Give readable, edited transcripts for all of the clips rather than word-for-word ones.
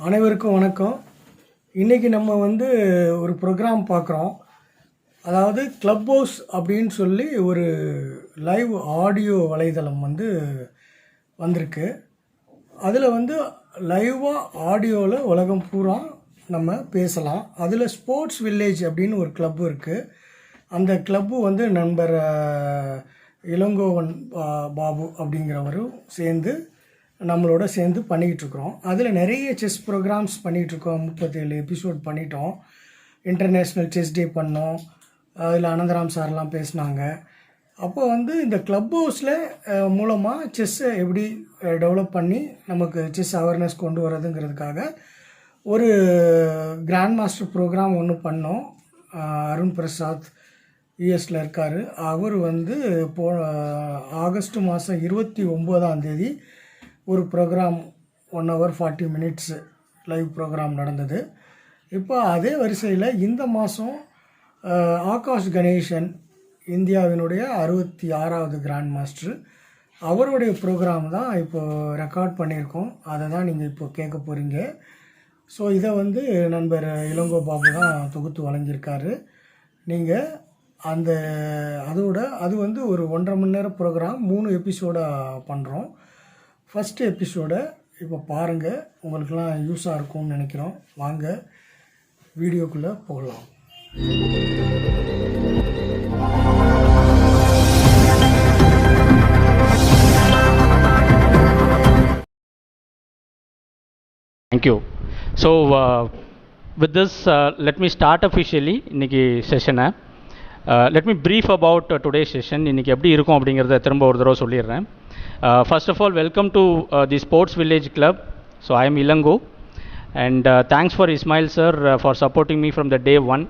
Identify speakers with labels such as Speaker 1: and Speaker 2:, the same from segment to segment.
Speaker 1: அனைவருக்கும் வணக்கம். இன்றைக்கி நம்ம ஒரு ப்ரோக்ராம் பார்க்குறோம். அதாவது கிளப் ஹவுஸ் அப்படின்னு சொல்லி ஒரு லைவ் ஆடியோ வலைதளம் வந்திருக்கு. அதில் லைவாக ஆடியோவில் உலகம் பூரா நம்ம பேசலாம். அதில் ஸ்போர்ட்ஸ் வில்லேஜ் அப்படின்னு ஒரு கிளப்பு இருக்குது. அந்த கிளப்பு நண்பர் இளங்கோவன் பாபு அப்படிங்கிறவரும் நம்மளோட சேர்ந்து பண்ணிக்கிட்டுருக்குறோம். அதில் நிறைய செஸ் ப்ரோக்ராம்ஸ் பண்ணிகிட்ருக்கோம். 37 எபிசோட் பண்ணிட்டோம். இன்டர்நேஷ்னல் செஸ் டே பண்ணோம். அதில் அனந்தராம் சார்லாம் பேசினாங்க. அப்போ இந்த கிளப் ஹவுஸில் மூலமாக செஸ்ஸை எப்படி டெவலப் பண்ணி நமக்கு செஸ் அவேர்னஸ் கொண்டு வரதுங்கிறதுக்காக ஒரு கிராண்ட் மாஸ்டர் ப்ரோக்ராம் ஒன்று பண்ணோம். அருண் பிரசாத் யூஎஸில் இருக்கார். அவர் ஆகஸ்ட் மாதம் 29ஆம் தேதி ஒரு program 1 hour 40 minutes live program நடந்தது. இப்போ அதே வரிசையில் இந்த மாதம் ஆகாஷ் கணேசன், இந்தியாவினுடைய 66வது கிராண்ட் மாஸ்டர், அவருடைய ப்ரோக்ராம் தான் இப்போது ரெக்கார்ட் பண்ணியிருக்கோம். அதை தான் நீங்கள் இப்போ கேட்க போகிறீங்க. ஸோ இதை நண்பர் இளங்கோ பாபு தான் தொகுத்து வழங்கியிருக்காரு. நீங்கள் அது ஒரு 1.5 மணி நேரம் ப்ரோக்ராம் 3 எபிசோடாக பண்ணுறோம். ஃபஸ்ட்டு எபிசோடை இப்போ பாருங்கள். உங்களுக்கெல்லாம் யூஸாக இருக்கும்னு நினைக்கிறோம். வாங்க வீடியோக்குள்ளே போகலாம்.
Speaker 2: Thank you. So with this, let me start officially இன்னைக்கு செஷனை. Let me brief about today's session. இன்னைக்கு எப்படி இருக்கும் அப்படிங்கிறத திரும்ப ஒரு தடவை சொல்லிடுறேன். First of all, welcome to the Sports Village Club. So I am Ilango, and thanks for Ismail sir for supporting me from the day one.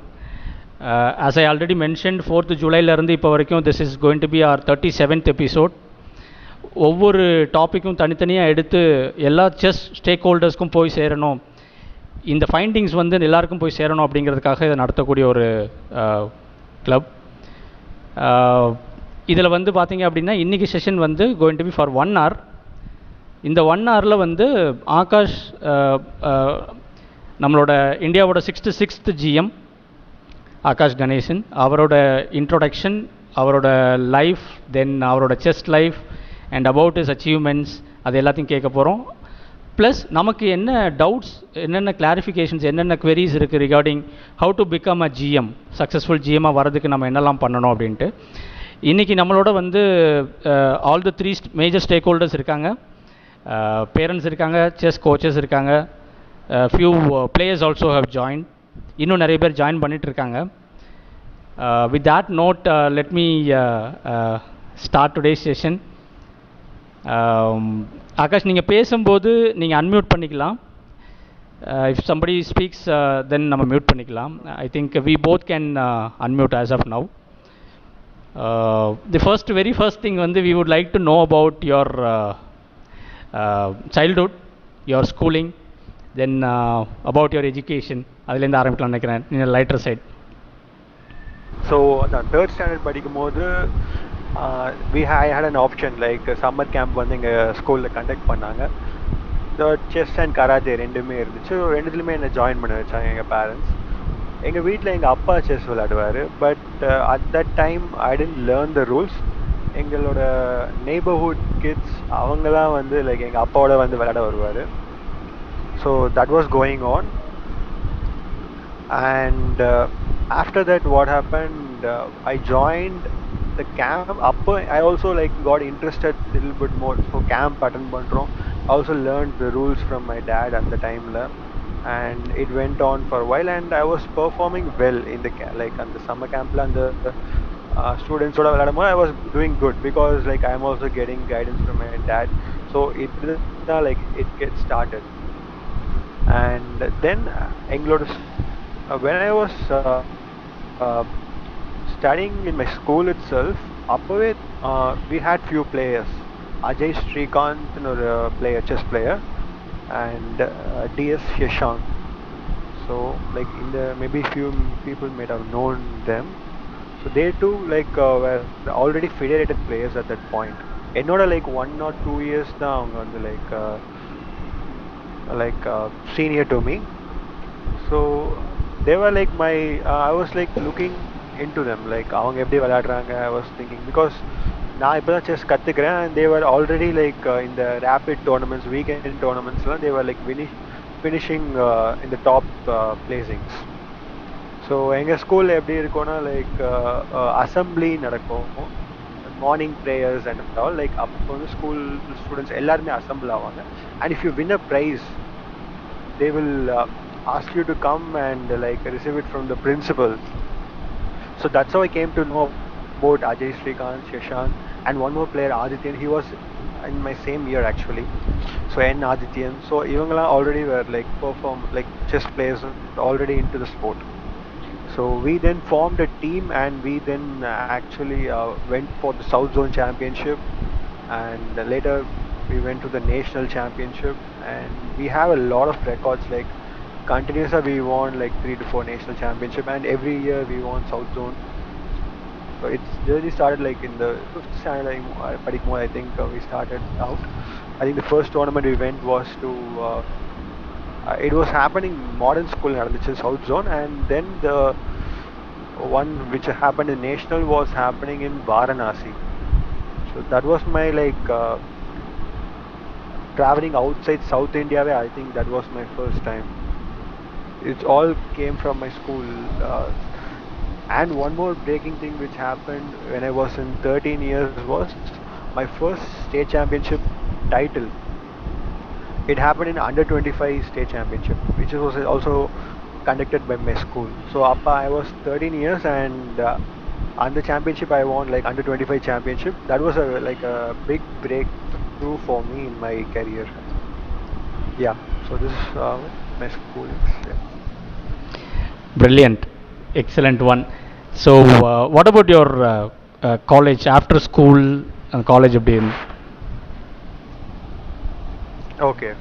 Speaker 2: As I already mentioned, 4th July லேருந்து இப்போ வரைக்கும் this is going to be our 37th episode. ஒவ்வொரு டாப்பிக்கும் தனித்தனியாக எடுத்து எல்லா chess stack ஹோல்டர்ஸ்க்கும் போய் சேரணும், இந்த findings எல்லாருக்கும் போய் சேரணும் அப்படிங்கிறதுக்காக இதை நடத்தக்கூடிய ஒரு கிளப். இதில் பார்த்தீங்க அப்படின்னா இன்றைக்கி session going to be for 1 hour. இந்த 1 hourல ஆகாஷ் நம்மளோட இந்தியாவோட 66th GM ஆகாஷ் கணேசன், அவரோட இன்ட்ரோடக்ஷன், அவரோட லைஃப், தென் அவரோட chess life and about his achievements, அது எல்லாத்தையும் கேட்க போகிறோம். ப்ளஸ் நமக்கு என்ன டவுட்ஸ், என்னென்ன கிளாரிஃபிகேஷன்ஸ், என்னென்ன queries இருக்குது regarding how to become a GM, successful GM-ஆக வரதுக்கு நம்ம என்னெல்லாம் பண்ணணும் அப்படின்ட்டு. இன்றைக்கி நம்மளோட all the 3 major stakeholders இருக்காங்க. பேரண்ட்ஸ் இருக்காங்க, செஸ் கோச்சஸ் இருக்காங்க, few players also have join. இன்னும் நிறைய பேர் ஜாயின் பண்ணிகிட்ருக்காங்க. With that note, let me start today's session. Akash, நீங்கள் பேசும்போது நீங்கள் அன்மியூட் பண்ணிக்கலாம். இஃப் சம்படி ஸ்பீக்ஸ் தென் நம்ம மியூட் பண்ணிக்கலாம். I think we both can unmute as of now. The very first thing we would like to know about your childhood, your schooling, then about your education. அதிலேருந்து ஆரம்பிக்கலாம் நினைக்கிறேன், நீங்கள் lighter side.
Speaker 3: So நான் 3rd standard படிக்கும்போது I had an option, like summer camp எங்கள் ஸ்கூலில் conduct பண்ணாங்க. Chess and karate ரெண்டுமே இருந்துச்சு. ரெண்டுத்துலையுமே என்னை ஜாயின் பண்ண வச்சாங்க எங்கள் பேரண்ட்ஸ். எங்கள் வீட்டில் எங்கள் அப்பா செஸ் விளையாடுவார். But at that time I didn't learn the rules. எங்களோட நெய்பர்ஹுட் கிட்ஸ் அவங்களாம் லைக் எங்கள் அப்பாவோட விளையாட வருவார். So that was going on. And after that what happened, I joined the camp. அப்போ I also like got interested little bit more. So camp attend பண்ணுறோம். I also learned the rules from my dad at the time, and it went on for a while, and I was performing well in the on the summer camp and the students I was doing good, because like I am also getting guidance from my dad. So it gets started. And then when I was studying in my school itself, we had few players. Ajay Srikanth, player, chess player, and DS Shashank. So like maybe few people might have known them. So they too were already federated players at that point. என்னோட 1 or 2 years தான் அவங்க like senior to me. So they were like my I was like looking into them like அவங்க எப்படி விளையாடுறாங்க. I was thinking because நான் இப்பதான் chess கத்துக்கிறேன் and they were already like in the rapid tournaments, weekend tournaments they were like finishing in the top placings. So எங்கள் ஸ்கூலில் எப்படி இருக்கும்னா like assembly நடக்கும், morning prayers and all. Like அப்போ வந்து school students எல்லாருமே அசம்பிள் ஆவாங்க. And if you win a prize they will ask you to come and like receive it from the principal. So that's how I came to know about Ajay Srikanth, Shashank, and one more player, Adityan. He was in my same year actually. So N Adityan. So ivangala already were like perform like chess players already into the sport. So we then formed a team and we then actually went for the South Zone Championship, and later we went to the National Championship, and we have a lot of records like continuously we won like 3 to 4 National Championship, and every year we won South Zone. So it's really started like in the 5th standard Padikmo, I think we started out. I think the first tournament we went was to it was happening modern school which is South Zone, and then the one which happened in national was happening in Varanasi. So that was my like traveling outside South India where I think that was my first time. It all came from my school. And one more breaking thing which happened when I was in 13 years was my first state championship title. It happened in under 25 state championship, which was also conducted by my school. So appa I was 13 years, and under championship I won like under 25 championship. That was like a big breakthrough for me in my career. Yeah, so this is my school. Yeah.
Speaker 2: Brilliant, excellent one. So what about your college, after school and college எப்படி இருந்துச்சு?
Speaker 3: Okay,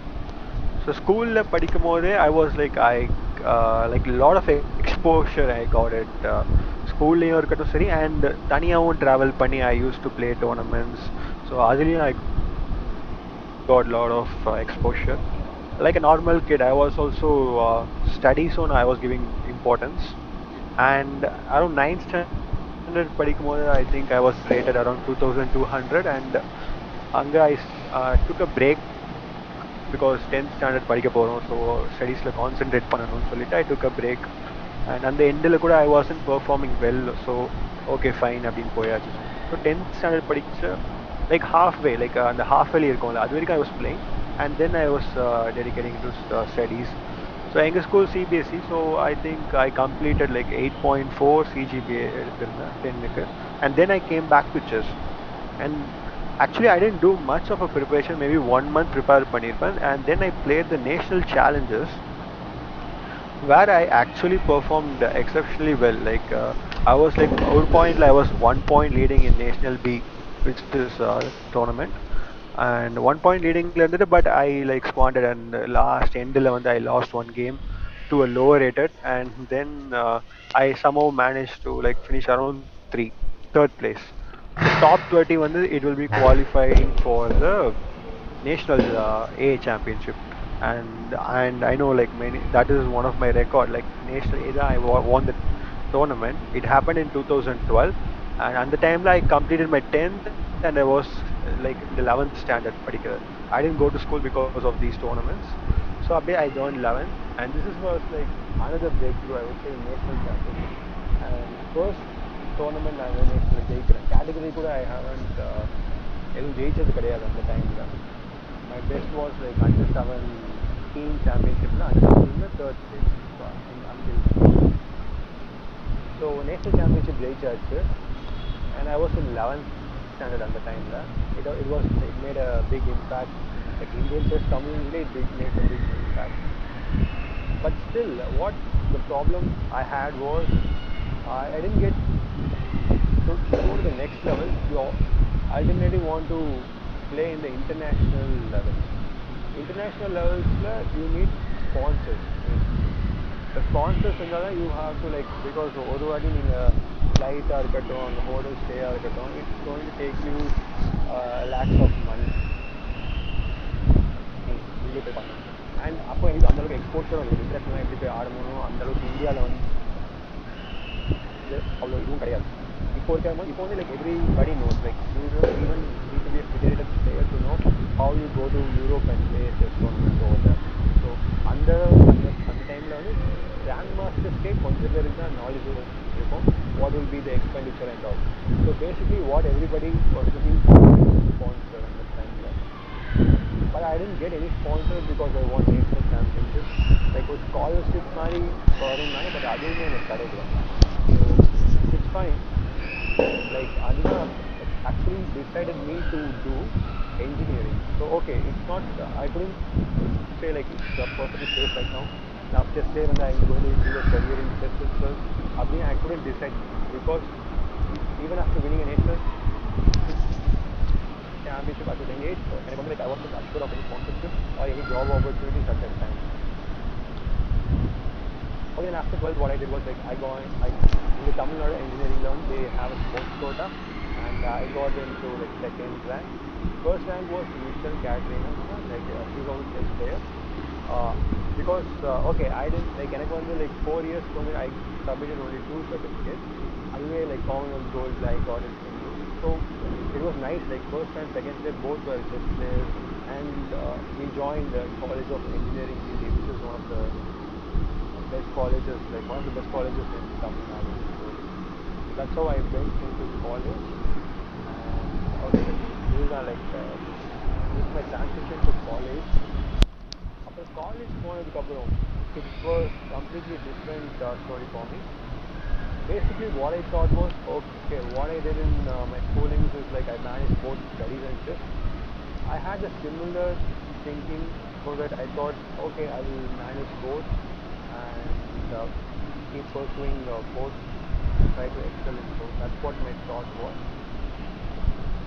Speaker 3: so school la padikumbodhe I was like like a lot of exposure I got it. School layum irukattum seri, and thaniyavum travel panni I used to play tournaments. So adiliyum I got a lot of exposure. Like a normal kid, I was also studies on I was giving importance. And around 9th standard padikumbodhe I think I was rated around 2200, and anga I took a break because 10th standard படிக்க போறோம், so ஸ்டடீஸில் concentrate பண்ணணும்னு சொல்லிட்டு ஐ டுக் அ break. And அந்த எண்டில் கூட I wasn't performing well, so okay fine அப்படின்னு போயாச்சு. So 10th standard படிச்ச லைக் ஹாஃப் வே, லைக் அந்த ஹாஃப் வேலி இருக்கும்ல, அது வரைக்கும் I was playing, and then I was dedicating to studies. So எங்கள் school CBSE, so I think I completed like 8.4 CGPA எடுத்திருந்தேன் 10க்கு. And then I came back to chess. And actually I didn't do much of a preparation, maybe 1 month prepare பண்ணிருப்பேன். And then I played the national challenges where I actually performed exceptionally well. Like I was like over point I was 1 point leading in national B, which is tournament, and 1 point leading la irundhathu, but I like squandered, and last end la I lost one game to a lower rated, and then I somehow managed to like finish around 3rd place. The top 30 it will be qualifying for the national A championship, and I know like many that is one of my record, like national A I won the tournament. It happened in 2012, and at the time I completed my 10th, and I was like the 11th standard particular. I didn't go to school because of these tournaments, so I joined 11th, and this was like another breakthrough, I would say, in national championship. And first tournament நான் national ஜெயிக்கிறேன். Category கூட I haven't எதுவும் ஜெயிச்சது கிடையாது அந்த டைமில். My best was like under 17 சாம்பியன்ஷிப்பில் under 17 3rd place. So national championship ஜெயிச்சாச்சு, and I was in 11th standard அந்த டைமில். It made a big impact, like Indian chess கம்யூனிட்டிலே it made a big impact. But still what the problem I had was I didn't get to go to the next level. You ultimately want to play in the international levels. International levels you need sponsors. The sponsors you have to like, because ஒரு வாட்டி நீங்கள் ஃப்ளைட்டாக இருக்கட்டும், அந்த hotel ஸ்டேயாக இருக்கட்டும், it's going to take you lakhs of money. And அப்போ எனக்கு அந்தளவுக்கு எக்ஸ்போர்ட்ஸோட ஒரு இன்ட்ரெஸ்ட் எப்படி போய் ஆடணும் அந்தளவுக்கு இந்தியாவில் வந்து அவ்வளோ இதுவும் கிடையாது. இப்போ இருக்கிற இப்போ வந்து like everybody knows like even need to be federated player to know how you go to Europe and play chess tournament over there. ஸோ அந்த டைமில் வந்து கிராண்ட் மாஸ்டர்ஸ்க்கே கொஞ்சம் பேருக்கு தான் நாலேஜ் இருக்கும். What will be the expenditure and all. So basically what everybody was looking sponsor அந்த டைமில். But I didn't get any sponsors because I won national championships. Like with scholarships மாதிரி வரும்னாங்க, but அதுவுமே எனக்கு கிடைக்கல. So it's fine. Like அதுதான் actually decided me to do engineering. So okay, it's not I couldn't say like it's perfectly safe right now. Now just say when I'm going to do a career in chess itself, I couldn't decide because even after winning a national championship at a young age, எனக்கு வந்து like I wasn't assured of any sponsorship or any job opportunities at that time. Okay, then after 12th what I did was like in the Tamil Nadu engineering learn they have a sports quota and I got into like second rank. First rank was Michelle Katrina, like she's also chess player. Because okay, I didn't like எனக்கு வந்து like 4 years from it I submitted only 2 certificates. Anyway, like Commonwealth Gold I got it. So it was nice, like first and second step both were chess players and we joined the College of Engineering Delhi, which is one of the best colleges, like one of the best colleges in Tamil Nadu. So that's how I went into college. And okay, this is my transition to college. After college போனதுக்கப்புறம் it was completely different story for me. Basically what I thought was, okay, what I did in my schoolings is like I managed both studies and chess. I had a similar thinking so that I thought, okay, I will manage both and keep pursuing both and try to excel in both. That's what my thought was.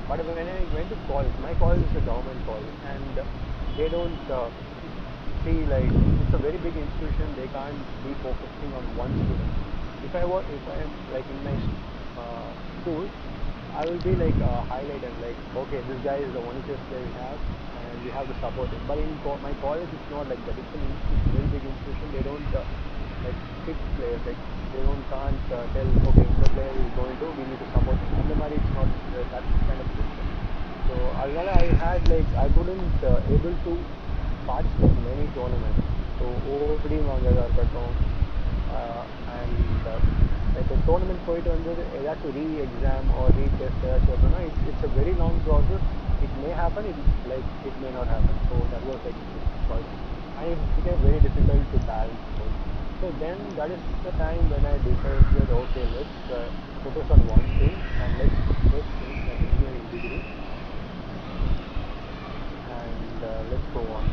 Speaker 3: But when I went to college, my college is a government college and they don't see like, it's a very big institution, they can't be focusing on one student. If I am like in my school, I will be like highlighted like, okay, this guy is the only chess player we have and we have to support him. But in my college it's not like that. It's a very big institution. They don't like pick players, like they can't tell, okay, the player is going to, we need to support him. And the money it's not that kind of system. So I couldn't able to participate in many tournaments. So OOPD வாங்கறதா இருக்கட்டும் and like a tournament போயிட்டு வந்து ஏதாச்சும் re-exam or retest ஏதாச்சும் வரணும்னா it's a very long process. It may happen, it may not happen. So that was like and it became very difficult to balance both. So then that is the time when I decided, okay, let's focus on one thing and let's finish an engineering degree and let's go on.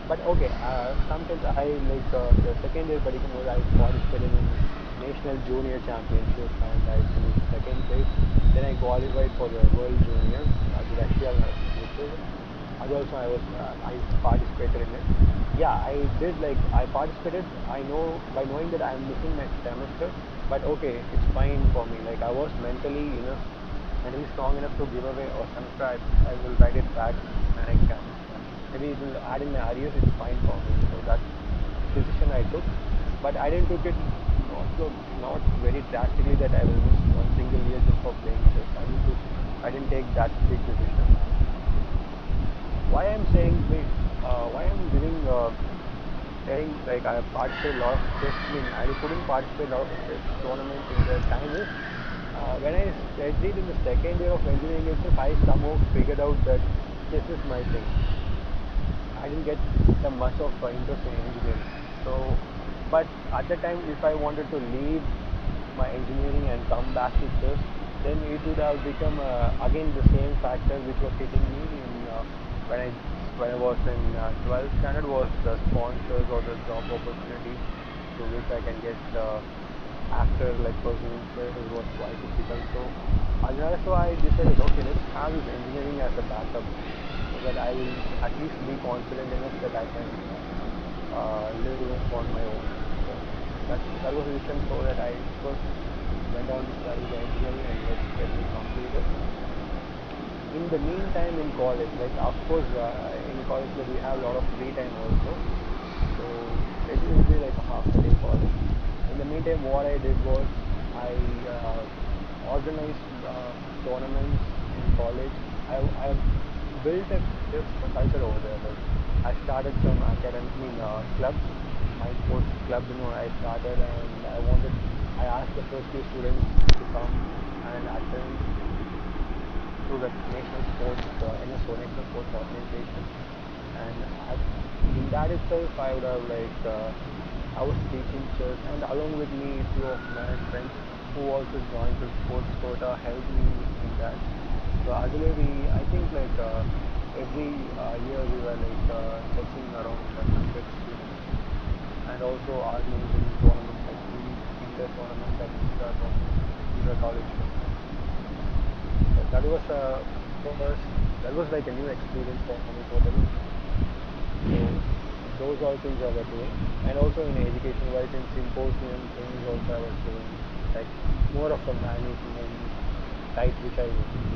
Speaker 3: But okay, sometimes I like the second year படிக்கும்போது I participated in national junior championship and I finished second place. Then I qualified for the world junior at Russia. And also I participated in it. Yeah, I did I participated. I know by knowing that I am missing my semester, but okay, it's fine for me. Like I was mentally strong enough to give away a semester. I will write it back and I can. Maybe it will add in my arrears, it's fine for me. So that decision I took. But I didn't took it not very drastically that I will miss one single year just for playing chess. I didn't take that big decision. Why I'm saying why I'm saying like I participated a lot of chess, I couldn't participate in a lot of chess tournaments in the time is when I studied in the second year of engineering itself, I somehow figured out that chess is my thing. I didn't get much of interest in engineering. So, but at the time, if I wanted to leave my engineering and come back to chess, then it would have become again the same factor which was hitting me in when I was in 12th standard was the sponsors or the job opportunities to which I can get after pursuing chess was quite difficult. So I decided, okay, let's have this engineering as a backup. That I will at least be confident enough that I can live on my own. So that was the reason so that I first went on to study the engineering and get it completed. in the meantime in college, like of course in college like, we have a lot of free time also. So it will be like a half a day college. In the meantime, what I did was I organized tournaments in college. I built a different culture over there. Like, I started some clubs, my sports club. I started and I asked the first few students to come and attend to the national sports, NSO, National Sports Organization. And in that itself, I would have I was teaching chess, and along with me, few of my friends who also joined the sports quota helped me in that. So actually, I think every year we were chessing around 100 students, and also organizing tournaments like inter tournament and inter college tournament. So that was that was like a new experience for me totally. So those all things I was doing, and also in education wise in symposium things also I was doing, like more of a management type which I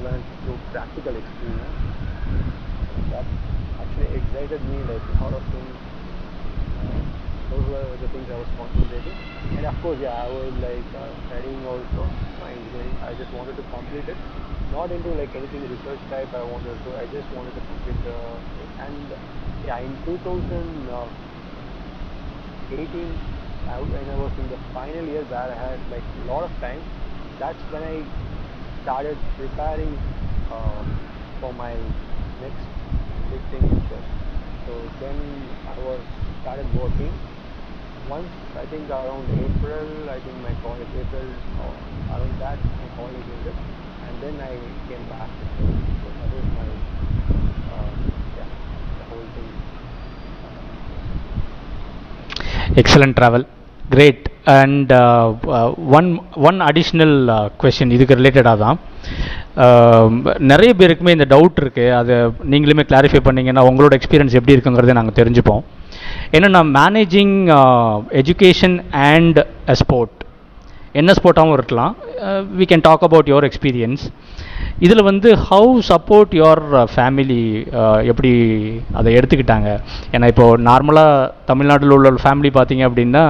Speaker 3: learned through practical experience. That actually excited me, like a lot of things. Those were the things I was concentrating, and of course I was studying also my engineering. I just wanted to complete it, not into anything research type I just wanted to complete the thing. And in 2018 when I was in the final year where I had a lot of time, that's when I started preparing for my next big thing in chess. So then I started working. Once I think around April, my college April or around that my college ended, and then I came back to chess. So that was my the whole thing.
Speaker 2: Excellent travel. Great. And one additional question இதுக்கு ரிலேட்டடாக தான். நிறைய பேருக்குமே இந்த doubt இருக்குது, அதை நீங்களுமே clarify பண்ணிங்கன்னா உங்களோட எக்ஸ்பீரியன்ஸ் எப்படி இருக்குங்கிறத நாங்கள் தெரிஞ்சுப்போம். என்னென்னா managing education and a sport, என்ன ஸ்போர்ட்டாகவும் இருக்கலாம். We can talk about your experience. இதில் வந்து ஹவு சப்போர்ட் யுவர் ஃபேமிலி எப்படி அதை எடுத்துக்கிட்டாங்க? ஏன்னா இப்போது நார்மலாக தமிழ்நாட்டில் உள்ள ஃபேமிலி பார்த்தீங்க அப்படின்னா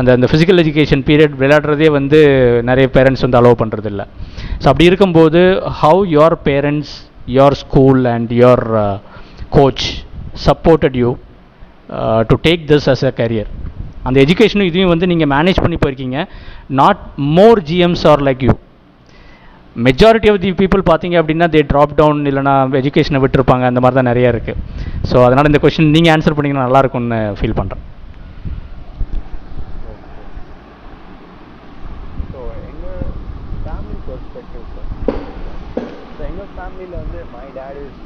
Speaker 2: அந்த ஃபிசிக்கல் எஜுகேஷன் பீரியட் விளையாடுறதே வந்து நிறைய பேரண்ட்ஸ் வந்து அலோவ் பண்ணுறதில்ல. ஸோ அப்படி இருக்கும்போது how your parents, your school and your coach supported you to take this as a career? அந்த எஜுகேஷனும் இதையும் வந்து நீங்கள் மேனேஜ் பண்ணி போயிருக்கீங்க. Not more GMs are like you. Majority of the people பார்த்தீங்க அப்படின்னா தே ட்ராப் டவுன், இல்லைனா எஜுகேஷனை விட்டுருப்பாங்க. அந்த மாதிரி தான் நிறையா இருக்குது. ஸோ அதனால் இந்த கொஸ்டின் நீங்கள் ஆன்சர் பண்ணிங்கன்னா நல்லாயிருக்கும்னு ஃபீல் பண்ணுறேன்.
Speaker 3: ஸோ எங்கள் ஃபேமிலி பெர்ஸ்பெக்டிவ் ஸோ எங்கள் ஃபேமிலியில் வந்து my dad is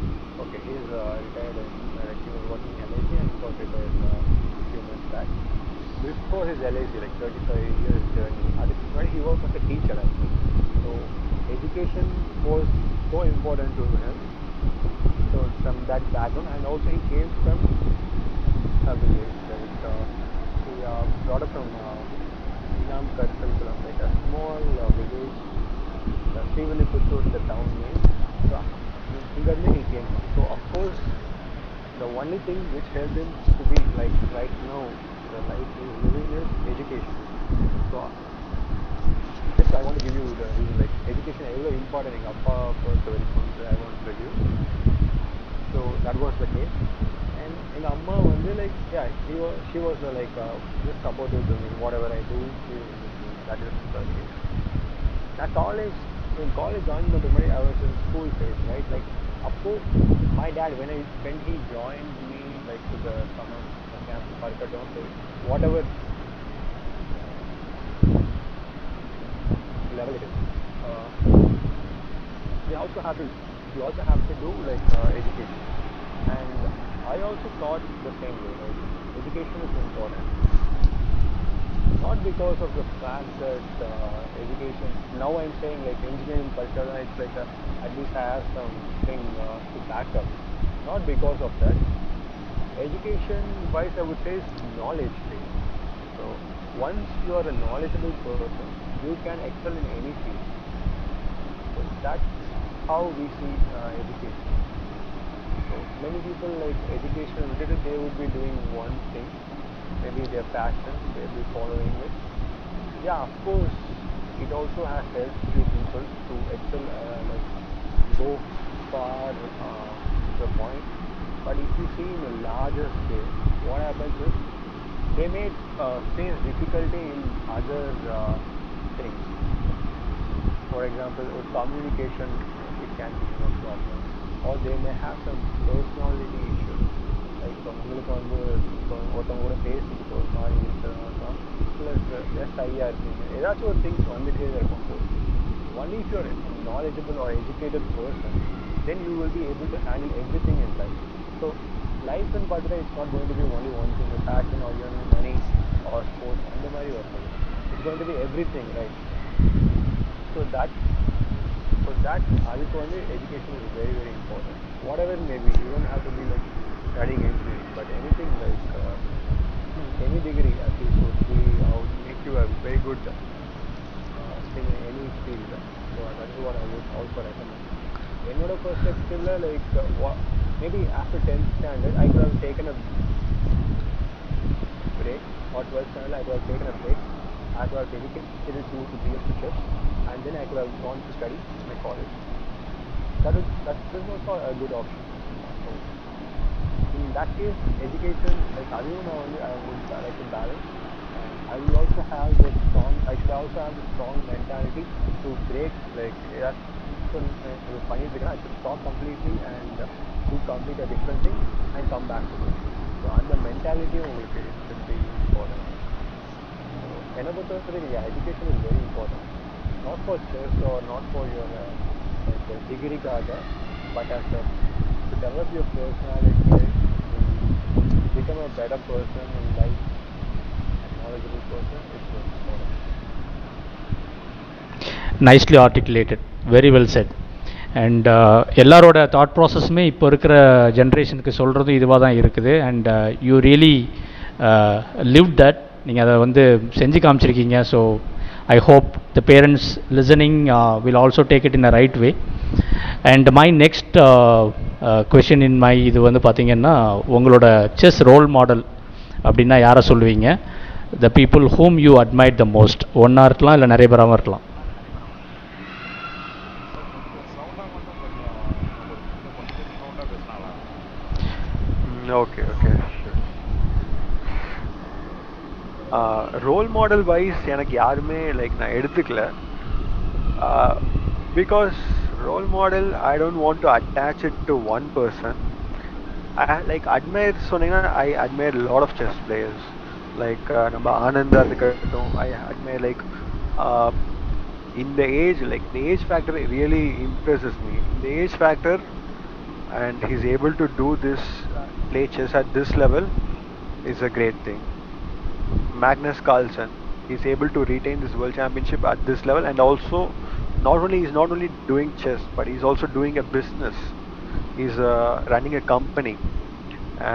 Speaker 3: okay, he is retired, he was working in LIC and he got retired few months back. Before his LIC, 35 years journey, அதுக்கு முன்னாடி he worked as a teacher actually. So education was so important to him. So from that background, and also he came from a village. He brought up from Inam Karsalkulam, a small village. Srivilliputtur is the town name. So he came. So of course, the only thing which helped him to be right now, the life he is living is education. So just I want to give you the reason, education is very important in Appa first I want to give. So that was the case. And in Amma she was just supportive to me, whatever I do, that is the case. Now in college joining I was in school phase, right? Of course my dad when he joined me to the summer camp to Parkatom, so whatever level it is, we also have to do education. And I also thought the same way, education is important, not because of the fact that education, now I'm saying engineering culture, it's at least I have something to back up, not because of that. Education wise I would say is knowledge based. So once you are a knowledgeable person, you can excel in any field. So that's how we see education. So many people like education related, they would be doing one thing, maybe their passion, they'll be following it. Yeah, of course, it also has helped few people to excel, like go far to the point. But if you see in a larger scale, what happens is they may face difficulty in other things. For example, with communication, it can be a problem, or they may have some personality issues. Like உங்களுக்கு வந்து ஒருத்தவங்க கூட பேசிக்கிட்டு ஒரு மாதிரி இருக்கிறதா இல்லை ஷையாக இருக்கீங்க, ஏதாச்சும் ஒரு திங்ஸ் வந்துட்டே தான் இருக்கும். So only if you're a knowledgeable or educated person, then you will be able to handle everything in life. So life in particular, it's not going to be only one thing, a passion or earning money or sports and the மாதிரி வருது. It's going to be everything, right? So that அதுக்கு வந்து education is very very important. Whatever it may be, you don't have to be like studying engineering, but anything like any degree at least would be would make you a very good thing in any field. So that is what I would also recommend. என்னோட perspective like maybe after 10th standard I could have taken a break, or 12th standard I could have taken a break. I could have dedicated 2 to 3 years to chess, and then I could have gone to study in my college. That is also a good option. So in that case, education, like I would like to balance. I will also have the strong. I should also have the strong mentality to break. Like that, so I should stop completely and do complete a different thing and come back to it. So and the mentality should be important. Another thing, yeah, education is very important. Not for chess or not for your degree kaga, but as to develop your personality, to become a better person in life, a knowledgeable person, it's very important.
Speaker 2: nicely articulated, very well said. And எல்லாரோட thought ப்ராசஸுமே இப்போ இருக்கிற ஜென்ரேஷனுக்கு சொல்கிறது இதுவாக தான் இருக்குது. And you really live that, நீங்கள் அதை வந்து செஞ்சு காமிச்சிருக்கீங்க. So I hope the parents listening will also take it in a right way. And my next question in my இது வந்து பார்த்திங்கன்னா, உங்களோட செஸ் ரோல் மாடல் அப்படின்னா யாரை சொல்லுவீங்க? The people whom you admire the most. ஒன்றா இருக்கலாம், இல்லை நிறைய பேராகவும் இருக்கலாம்.
Speaker 3: Okay, sure. Role model wise எனக்கு யாருமே like நான் எடுத்துக்கல, because role model I don't want to attach it to one person. I like admire சொன்னீங்கன்னா I admire a lot of chess players like நம்ம ஆனந்தா இருக்கட்டும். I admire like in the age, like the age factor really impresses me. The age factor, and he's able to do this, play chess at this level, is a great thing. Magnus Carlsen, he's able to retain this world championship at this level, and also he's not only doing chess, but he's also doing a business. He's running a company,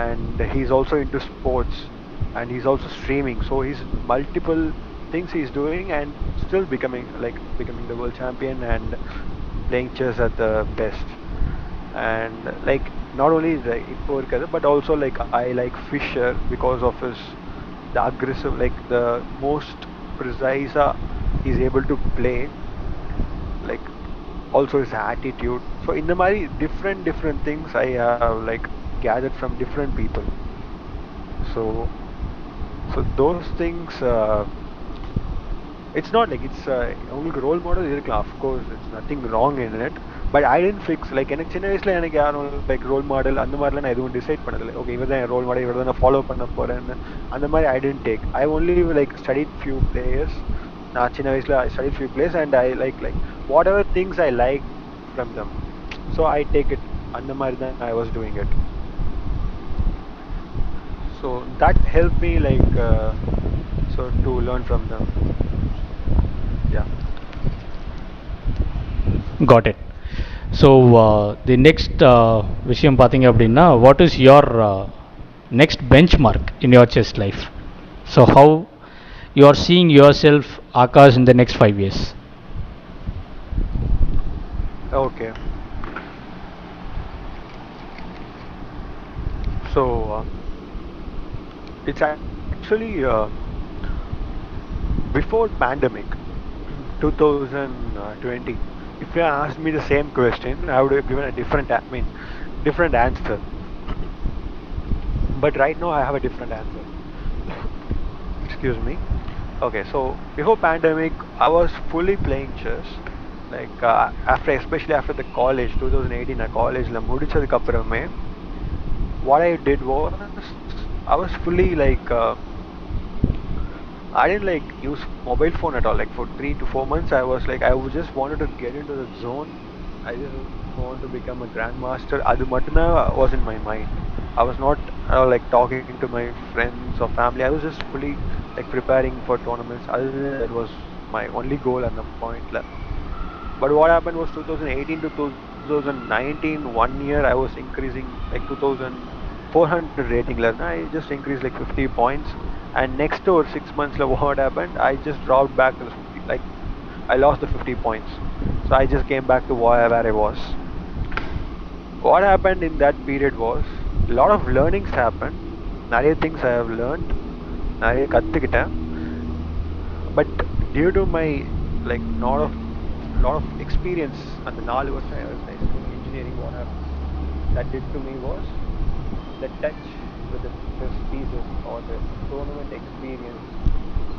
Speaker 3: and he's also into sports, and he's also streaming. So he's multiple things he's doing, and still becoming the world champion and playing chess at the best. And like not only like but also like I like Fischer because of the aggressive, like the most precise he's able to play, like also his attitude. So in the mari different things I have like gathered from different people. So those things, it's not like it's உங்களுக்கு role model இருக்கலாம், of course it's nothing wrong in it, but I didn't fix like எனக்கு சின்ன வயசுல எனக்கு யாரும் like role model அந்த மாதிரிலாம் நான் எதுவும் டிசைட் பண்ணதில்லை. ஓகே இவர் தான் ரோல் மாடல், இவர் தான் நான் ஃபாலோ பண்ண போறேன்னு அந்த மாதிரி I didn't take. I only like studied few players. நான் சின்ன வயசுல I studied few players and I like whatever things I like from them, so I take it. அந்த மாதிரி தான் I was doing it. So that helped me like so to learn from them. Yeah.
Speaker 2: Got it. So the next விஷயம் பார்த்தீங்க அப்படின்னா, what is your next benchmark in your chess life? So how you are seeing yourself, Akash, in the next 5 years?
Speaker 3: Okay. So it's actually before pandemic 2020. If you asked me the same question, I would have given a different answer. But right now I have a different answer. Excuse me. Okay, so before pandemic, I was fully playing chess. Like especially after the college, 2018, college la முடிச்சதுக்கு அப்புறமே, what I did was I was fully like I didn't like use mobile phone at all. Like for 3 to 4 months, I was like I would just wanted to get into the zone. I just want to become a grandmaster. Adu mattumna was in my mind. I was not like talking to my friends or family. I was just fully like preparing for tournaments. That was my only goal at the point. But what happened was 2018 to 2019, 1 year I was increasing like 2400 rating level. I just increased like 50 points. And next over 6 months, what happened? I just dropped back to the 50, like I lost the 50 points. So I just came back to where I was. What happened in that period was a lot of learnings happened. நிறைய things I have learned. நிறைய கத்துக்கிட்டேன். But due to my like lot of experience and the 4 வருஷம் I was like doing engineering, what happened that did to me was the touch with the chess pieces or the tournament experience,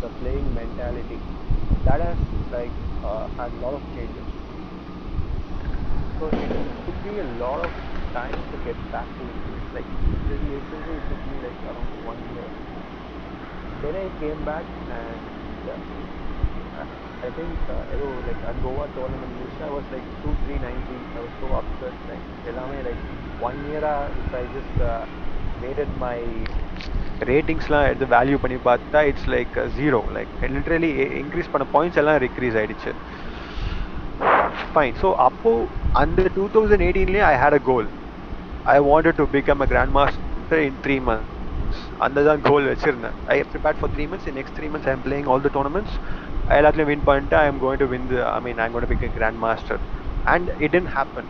Speaker 3: the playing mentality, that has like had a lot of changes. So it took me a lot of time to get back to it. Like literally it took me like around 1 year. Then I came back and I think like at Goa tournament I was like 2-3-90. I was so upset. Like like 1 year if I just made it my ratings at the value பண்ணி பார்த்தா it's like zero. Like literally increase பண்ண points எல்லாம் decrease ஆயிடுச்சு. Fine. So அப்போ அந்த 2018 I had a goal. I wanted to become a grandmaster in 3 months. Another goal வச்சிருந்தேன். I prepared for 3 months. In next 3 months I am playing all the tournaments. எல்லாத்துலயும் win பண்ணிட்டு I am going to win I'm going to become a grandmaster. And it didn't happen.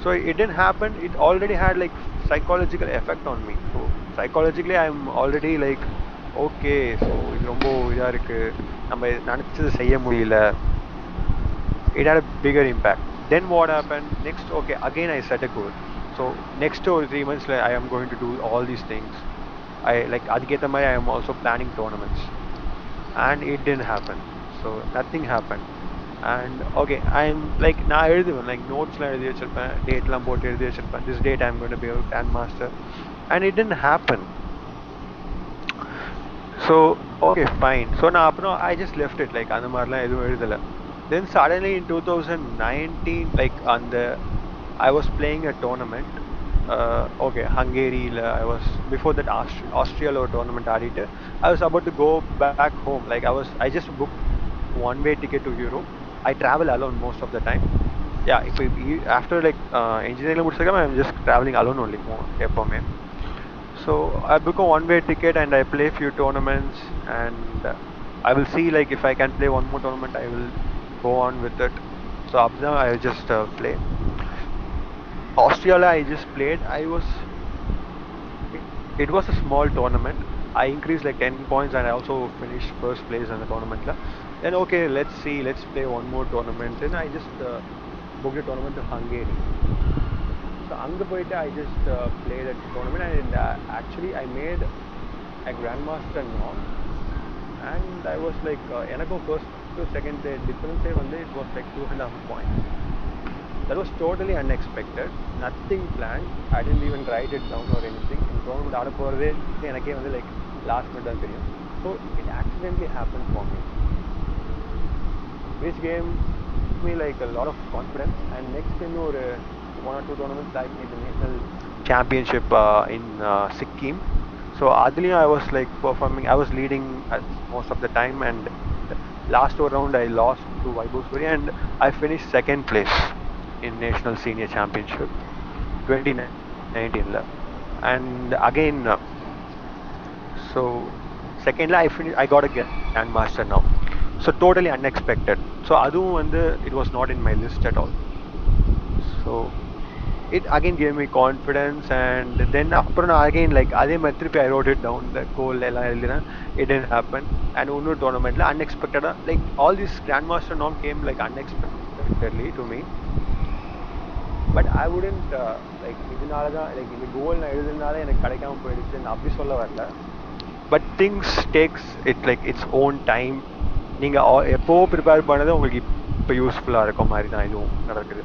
Speaker 3: So it didn't happen. It already had like psychological effect on me. So psychologically I'm already like okay, so இது ரொம்ப இதா இருக்கு, நம்ம நினைச்சது செய்ய முடியல. It had a bigger impact. Then what happened next? Okay, again I set a goal. So next 3 months I am going to do all these things. I like adiketa mai I am also planning tournaments, and it didn't happen. So nothing happened. And okay, I'm like na எழுதுவேன், like notes la எழுதி வச்சிருப்பேன், date லாம் போட்டு எழுதி வச்சிருப்பேன், this date I'm going to be a grandmaster, and it didn't happen. So okay, fine. So now I just left it, like அந்த மாதிரிலாம் எதுவும் எழுதல. Then suddenly in 2019, like I was playing a tournament. Okay, Hungary. I was before that Austria tournament ஆடிட்டு I was about to go back home. Like I just booked one-way ticket to Europe. I travel alone most of the time. Yeah, after like engineering முடிச்சதுக்கு I'm just traveling alone only எப்பவுமே. So I book a one-way ticket and I play few tournaments, and I will see like if I can play one more tournament I will go on with it. So up there I just play. Austria I just played. It was a small tournament. I increased like 10 points and I also finished first place in the tournament. Then okay, let's play one more tournament. Then I just booked a tournament to Hungary. So அங்க போயிட்டு I just played a tournament, and actually I made a grandmaster now, and I was like எனக்கும் first to second difference it was like 2.5 points. That was totally unexpected, nothing planned. I didn't even write it down or anything. In tournament ஆட போறதே எனக்கே like last minute தான் தெரியும். So it accidentally happened for me, which gave me like a lot of confidence. And next in ஒரு 1 or 2 tournaments I made the national championship in Sikkim. So adliya I was like performing. I was leading most of the time, and last round I lost to Vaibhav Surya, and I finished second place in national senior championship 2019 and again so secondly I got a grandmaster now. So totally unexpected. So adum it was not in my list at all. So it again gave me confidence. And then after again like அதே மாதிரி I wrote it down, the goal எல்லாம் எழுதினேன். It didn't happen. And இன்னொரு tournamentல unexpected like all this grandmaster norm came like unexpectedly to me. But I wouldn't like இதனால தான் like இந்த கோல் நான் எழுதுனால எனக்கு கிடைக்காம போயிடுச்சு அப்படி சொல்ல வரல. But things takes it like its own time. நீங்க எப்போ ப்ரிப்பேர் பண்ணது உங்களுக்கு இப்போ யூஸ்ஃபுல்லா இருக்கும் மாதிரி தான் இதுவும் நடக்குது.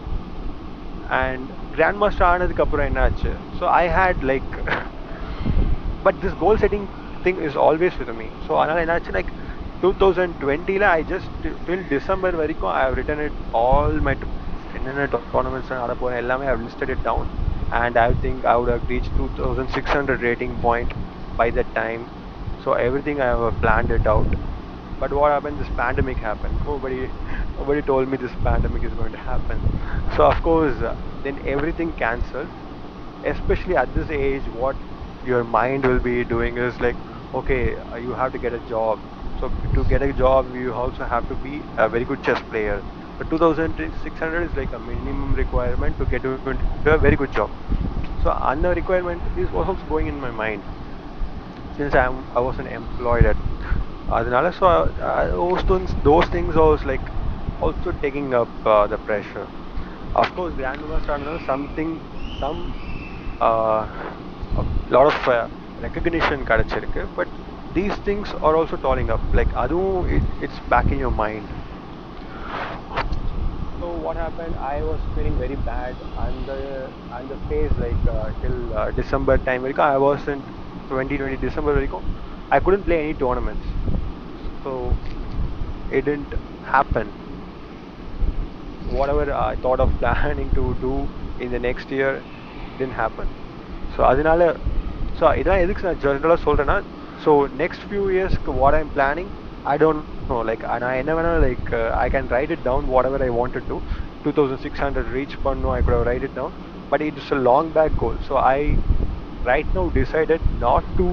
Speaker 3: And grandmaster ஆனதுக்கு அப்புறம் என்ன ஆச்சு, so I had like but this goal setting thing is always with me. So அதனால என்ன ஆச்சு, like 2020ல I just till December வரைக்கும் I have written it all my என்னென்ன tournaments ஆட போறேன் எல்லாமே I have listed it down. And I think I would have reached 2600 rating point by that time. So everything I have planned it out. But what happened, this pandemic happened. Nobody told me this pandemic is going to happen. So of course then everything cancelled. Especially at this age, what your mind will be doing is like, okay, you have to get a job. So to get a job you also have to be a very good chess player. But 2600 is like a minimum requirement to get into a very good job. So another requirement is also going in my mind since I wasn't employed at adunala. So those things I was like also taking up the pressure. Of course grandmaster some a lot of recognition kadachirukku, but these things are also tolling up like adu it's back in your mind. So what happened, I was feeling very bad and the phase like till December time varaikku I was in 2020 December varaikku I couldn't play any tournaments. So it didn't happen. Whatever I thought of planning to do in the next year didn't happen. So adinala so idan edukku na general solrena, so next few years what I'm planning I don't know, like and I never like I can write it down whatever I wanted to 2600 reach pannu I could have write it down, but it's a long back goal. So I right now decided not to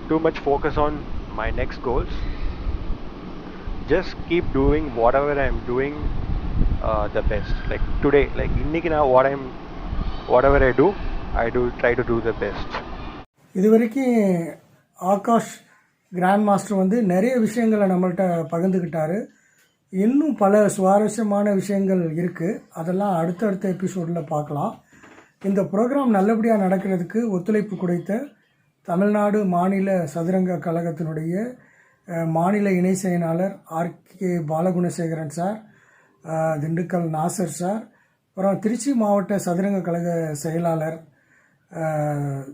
Speaker 3: too much focus on my next goals, just keep doing whatever I'm doing the best. Like today, like இன்னைக்கு நான் whatever I do try to do the best.
Speaker 1: இது வரைக்கும் Akash grand master வந்து நிறைய விஷயங்களை நம்மள்கிட்ட பகிர்ந்துக்கிட்டாரு. இன்னும் பல சுவாரஸ்யமான விஷயங்கள் இருக்குது, அதெல்லாம் அடுத்தடுத்த எபிசோடில் பார்க்கலாம். இந்த ப்ரோக்ராம் நல்லபடியாக நடக்கிறதுக்கு ஒத்துழைப்பு கொடுத்த தமிழ்நாடு மாநில சதுரங்க கழகத்தினுடைய மாநில இணை செயலாளர் RK Balagunasekaran sir, Dindigul Nasar sir, அப்புறம் திருச்சி மாவட்ட சதுரங்க கழக செயலாளர்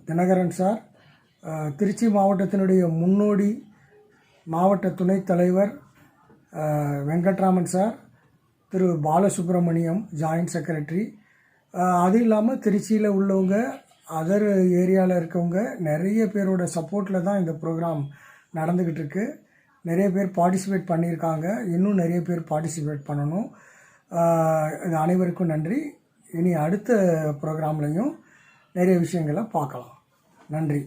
Speaker 1: தினகரன் சார், திருச்சி மாவட்டத்தினுடைய முன்னோடி மாவட்ட துணைத் தலைவர் வெங்கட்ராமன் சார், திரு பாலசுப்ரமணியம் ஜாயின்ட் செக்ரட்டரி, அது இல்லாமல் திருச்சியில் உள்ளவங்க அதர் ஏரியாவில் இருக்கவங்க நிறைய பேரோட சப்போர்ட்டில் தான் இந்த ப்ரோக்ராம் நடந்துக்கிட்டு இருக்கு. நிறைய பேர் பார்ட்டிசிபேட் பண்ணியிருக்காங்க, இன்னும் நிறைய பேர் பார்ட்டிசிபேட் பண்ணணும். இது அனைவருக்கும் நன்றி. இனி அடுத்த ப்ரோக்ராம்லையும் நிறைய விஷயங்களை பார்க்கலாம். நன்றி.